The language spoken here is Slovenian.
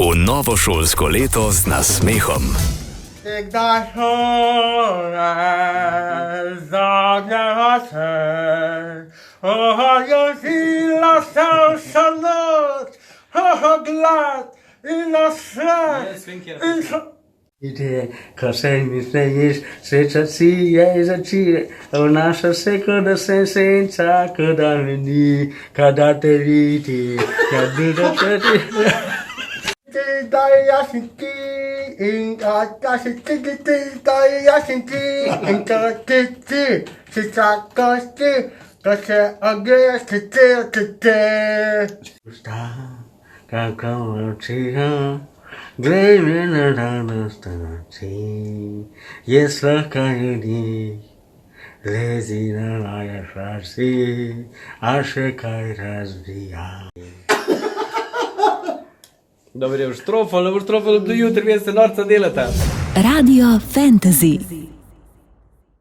v novo šolsko leto z nasmehom. Kdaj šole zagneva se, jozila sem še noč, glad in nasvet. Ide, ko se mi smeješ, sreča si je začine, vnaša se, kot da sem senca, kot da me ni, kada te vidi, kada te vidi. Da jaz sem ti, in da si ti, da jaz sem ti, in da ti, si tako ti, da se ogreješ, te. Šta, kako očiha, glej me na radost noči, jaz lahko ljudi, lezi na moje farsi, a še kaj razvija. Dobro je v štrofalo, do jutri, vi se norca delate. Radio Fantasy.